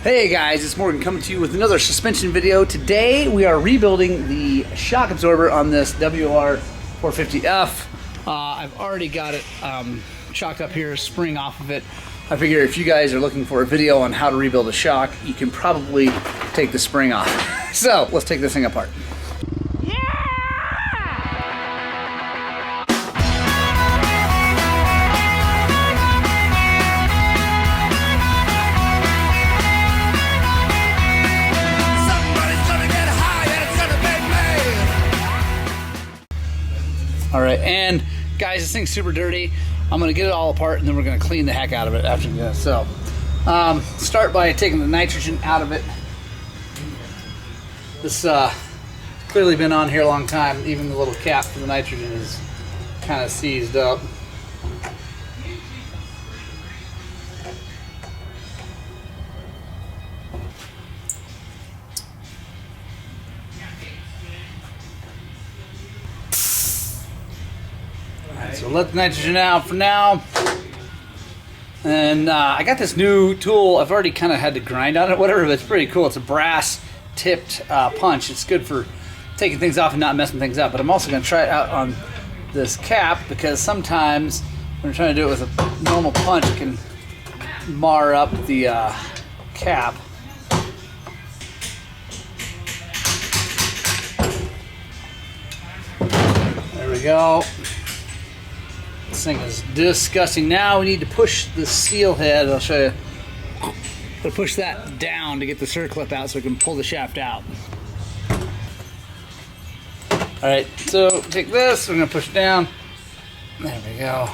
Hey guys, it's Morgan coming to you with another suspension video. Today we are rebuilding the shock absorber on this WR450F. I've already got it shocked up here, spring off of it. I figure if you guys are looking for a video on how to rebuild a shock, you can probably take the spring off. So let's take this thing apart. Alright, and guys, this thing's super dirty. I'm going to get it all apart and then we're going to clean the heck out of it after this. So, start by taking the nitrogen out of it. This clearly been on here a long time. Even the little cap for the nitrogen is kind of seized up. So let the nitrogen out for now. And I got this new tool. I've already kind of had to grind on it, whatever, but it's pretty cool. It's a brass tipped punch. It's good for taking things off and not messing things up. But I'm also going to try it out on this cap because sometimes when you're trying to do it with a normal punch, it can mar up the cap. There we go. This thing is disgusting. Now we need to push the seal head. I'll show you. But push that down to get the circlip out so we can pull the shaft out. Alright, so take this, we're going to push it down. There we go.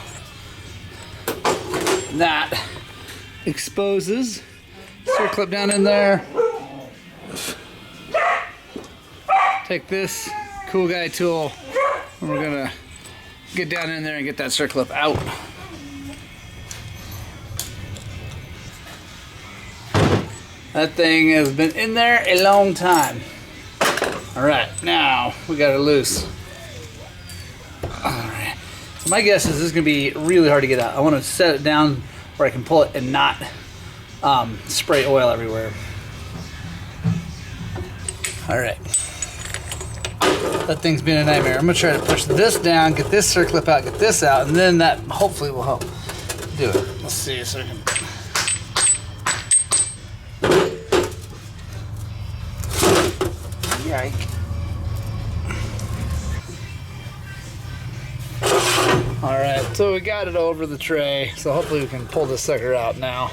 That exposes. Circlip down in there. Take this cool guy tool and we're going to get down in there and get that circlip out. That thing has been in there a long time. Alright, now we got it loose. Alright, so my guess is this is going to be really hard to get out. I want to set it down where I can pull it and not spray oil everywhere. Alright. That thing's been a nightmare. I'm going to try to push this down, get this circlip out, get this out, and then that hopefully will help do it. Let's see so I can... Yike. Alright, so we got it over the tray, so hopefully we can pull this sucker out now.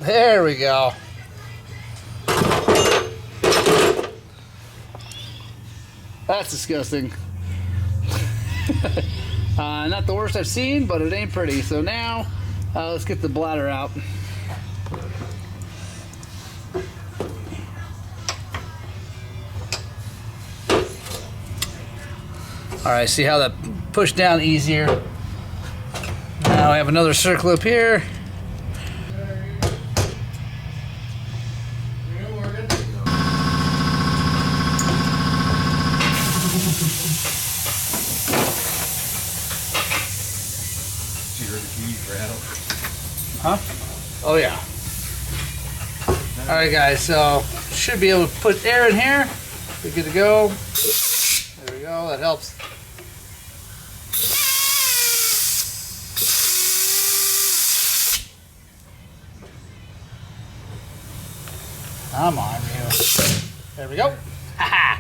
There we go. That's disgusting. Not the worst I've seen, but it ain't pretty. So now, let's get the bladder out. Alright, see how that pushed down easier. Now I have another circlip here. Huh? Oh yeah. Alright guys, so should be able to put air in here. We're good to go. There we go, that helps. Come on, you. There we go. Ha-ha.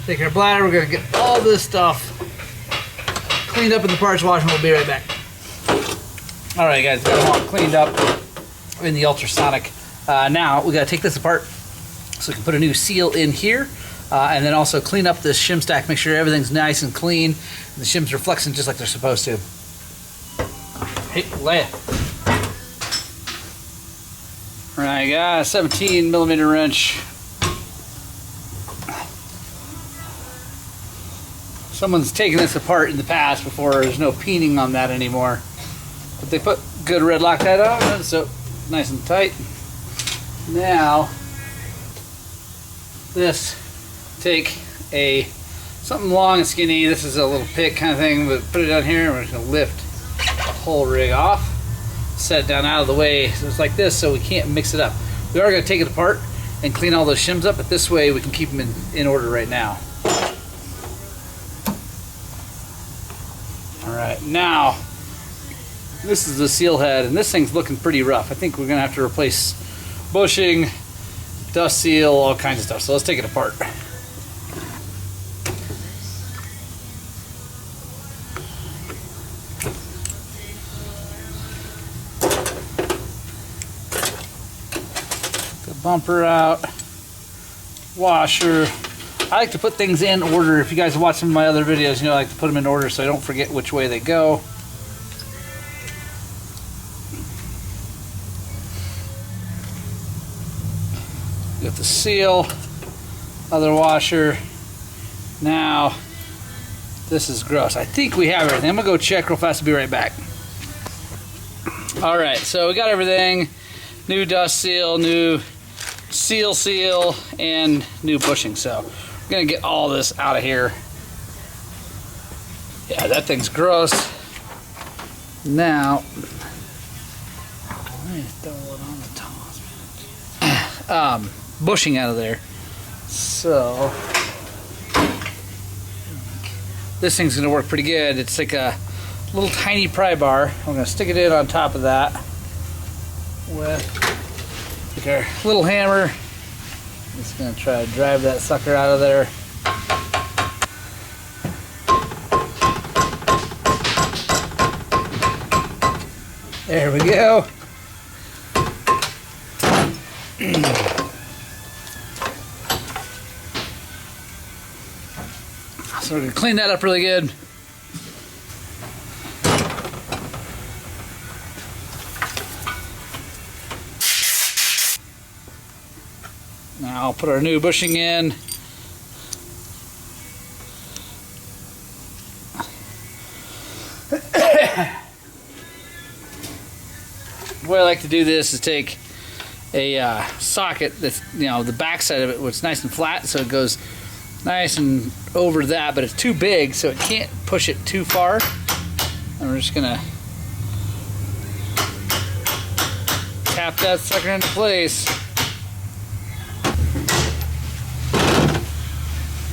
Take our bladder, we're gonna get all this stuff cleaned up in the parts wash and we'll be right back. Alright guys, got them all cleaned up in the ultrasonic. Now we got to take this apart so we can put a new seal in here and then also clean up this shim stack, make sure everything's nice and clean. The shims are flexing just like they're supposed to. Hey, lay it. Alright guys, 17mm wrench. Someone's taken this apart in the past before. There's no peening on that anymore. But they put good red Loctite on it, so nice and tight. Now, this, take something long and skinny. This is a little pick kind of thing, but put it down here and we're just gonna lift the whole rig off, set it down out of the way so it's like this, so we can't mix it up. We are gonna take it apart and clean all those shims up, but this way we can keep them in order right now. All right, now this is the seal head, and this thing's looking pretty rough. I think we're gonna have to replace bushing, dust seal, all kinds of stuff. So let's take it apart. The bumper out, washer. I like to put things in order. If you guys watch some of my other videos, you know I like to put them in order so I don't forget which way they go. Got the seal, other washer. Now, this is gross. I think we have everything. I'm gonna go check real fast. I'll be right back. All right, so we got everything. New dust seal, new seal, and new bushing. So we're gonna get all this out of here. Yeah, that thing's gross. Now, let me throw it on the toss. Bushing out of there. So this thing's gonna work pretty good. It's like a little tiny pry bar. I'm gonna stick it in on top of that with our little hammer. Just gonna try to drive that sucker out of there. There we go. So we're gonna clean that up really good. Now I'll put our new bushing in. The way I like to do this is take a socket that's, the back side of it, where it's nice and flat, so it goes nice and over that, but it's too big, so it can't push it too far. And we're just gonna tap that sucker into place.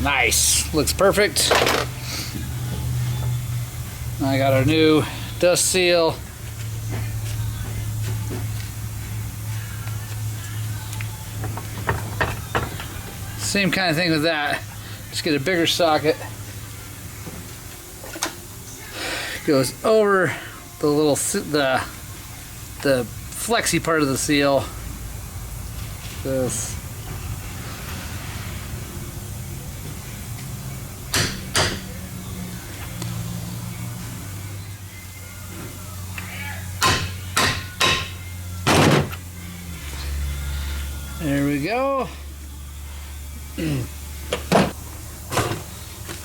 Nice, looks perfect. I got our new dust seal. Same kind of thing with that. Just get a bigger socket. Goes over the little the flexy part of the seal. This. There we go.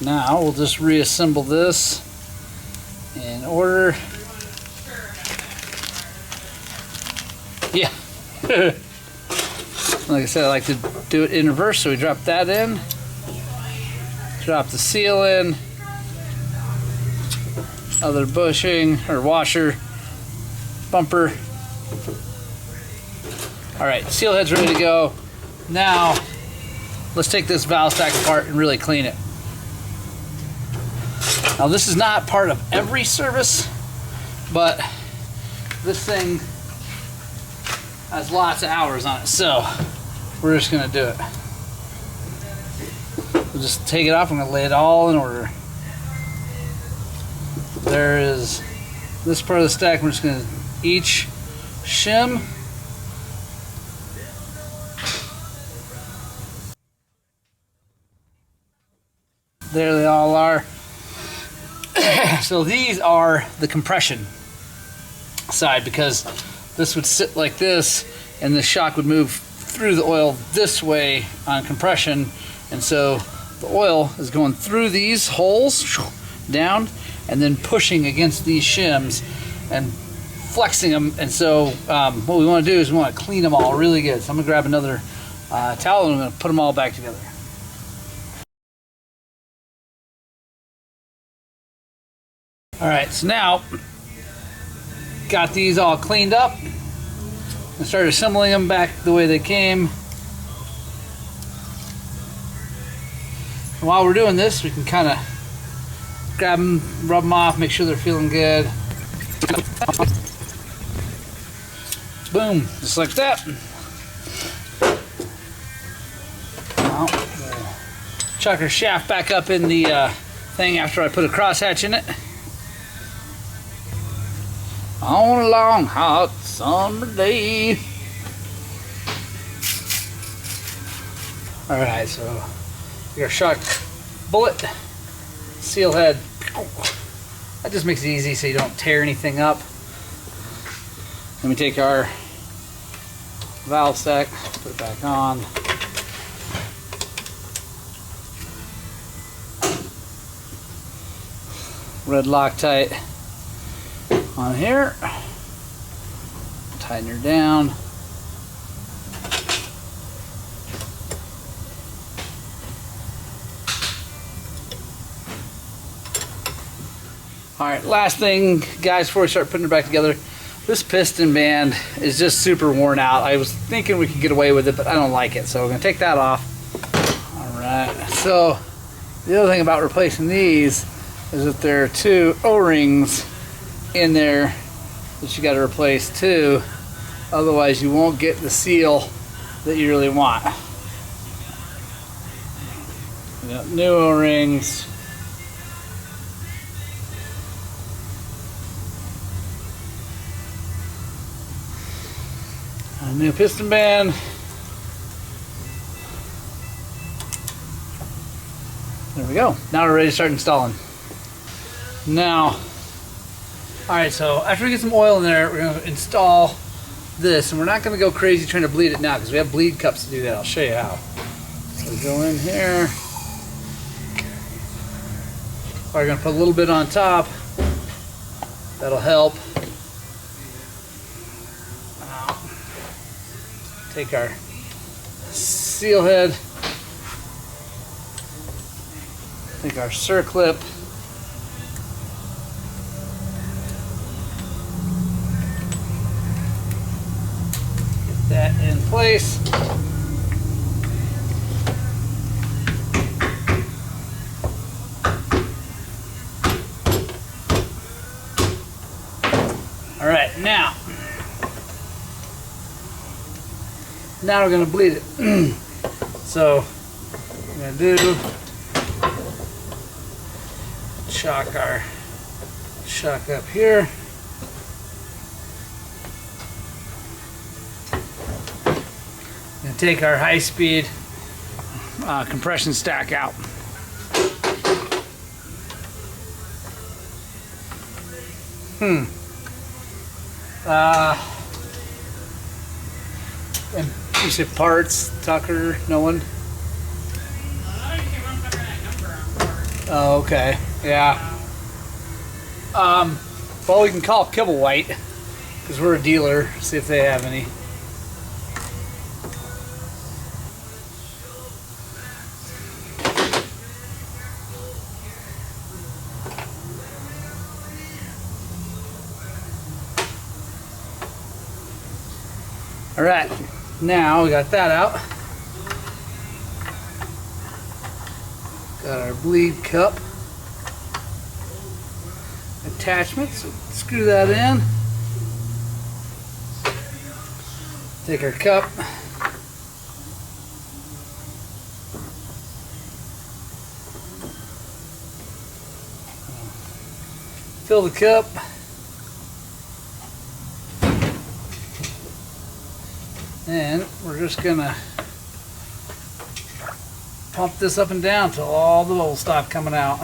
Now we'll just reassemble this in order. Yeah. Like I said, I like to do it in reverse, so we drop that in, drop the seal in, other bushing or washer, bumper. All right, seal head's ready to go. Now let's take this valve stack apart and really clean it. Now this is not part of every service, but this thing has lots of hours on it, so we're just gonna do it. We'll just take it off. I'm gonna lay it all in order. There is this part of the stack. We're just gonna each shim. There they all are. So these are the compression side, because this would sit like this and the shock would move through the oil this way on compression, and so the oil is going through these holes down and then pushing against these shims and flexing them. And so what we want to do is we want to clean them all really good. So I'm gonna grab another towel, and I'm going to put them all back together. Alright, so now got these all cleaned up and started assembling them back the way they came. And while we're doing this, we can kind of grab them, rub them off, make sure they're feeling good. Boom, just like that. Now, we'll chuck our shaft back up in the thing after I put a crosshatch in it. On a long hot summer day. Alright, so your shark bullet, seal head. That just makes it easy so you don't tear anything up. Let me take our valve stack, put it back on. Red Loctite on here. Tighten her down. Alright, last thing, guys, before we start putting it back together, this piston band is just super worn out. I was thinking we could get away with it, but I don't like it, so we're going to take that off. Alright, so the other thing about replacing these is that there are 2 O-rings in there that you got to replace too. Otherwise you won't get the seal that you really want. We got new O-rings. A new piston band. There we go. Now we're ready to start installing. Now, alright, so after we get some oil in there, we're going to install this, and we're not going to go crazy trying to bleed it now because we have bleed cups to do that. I'll show you how. So we go in here. We're going to put a little bit on top. That'll help. Take our seal head, take our circlip, get that in place. All right, now we're going to bleed it. So we're going to do shock our shock up here. Going to take our high-speed compression stack out. And you said parts, Tucker, no one? Oh, okay. Yeah. Well, we can call Kibblewhite because we're a dealer. See if they have any. All right. Now we got that out. Got our bleed cup attachment, so screw that in. Take our cup. Fill the cup. And we're just gonna pump this up and down till all the bubbles stop coming out.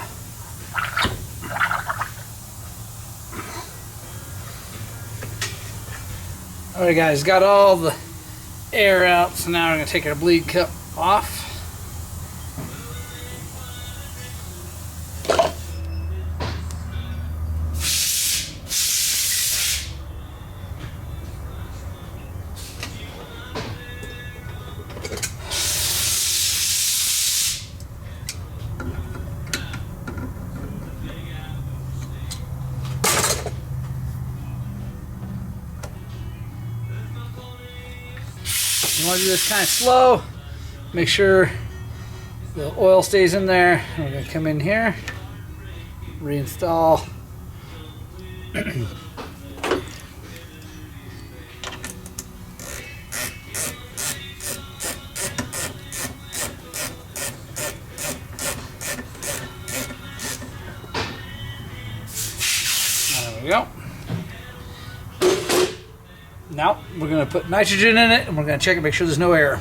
Alright guys, got all the air out, so now we're gonna take our bleed cup off. You want to do this kind of slow. Make sure the oil stays in there. We're going to come in here, reinstall. There we go. Now we're going to put nitrogen in it and we're going to check it, make sure there's no air.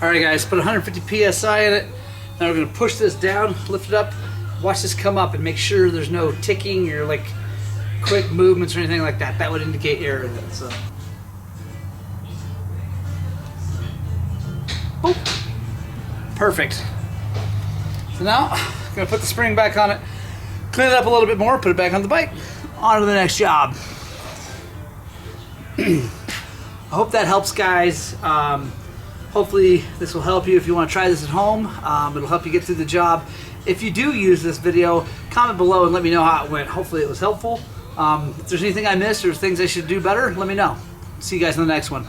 Alright guys, put 150 psi in it. Now we're going to push this down, lift it up, watch this come up and make sure there's no ticking or like quick movements or anything like that. That would indicate air in it. So, boop. Perfect. So now I'm going to put the spring back on it, clean it up a little bit more, put it back on the bike, on to the next job. I hope that helps, guys. Hopefully this will help you if you want to try this at home. It'll help you get through the job. If you do use this video, comment below and let me know how it went. Hopefully it was helpful. If there's anything I missed or things I should do better, let me know. See you guys in the next one.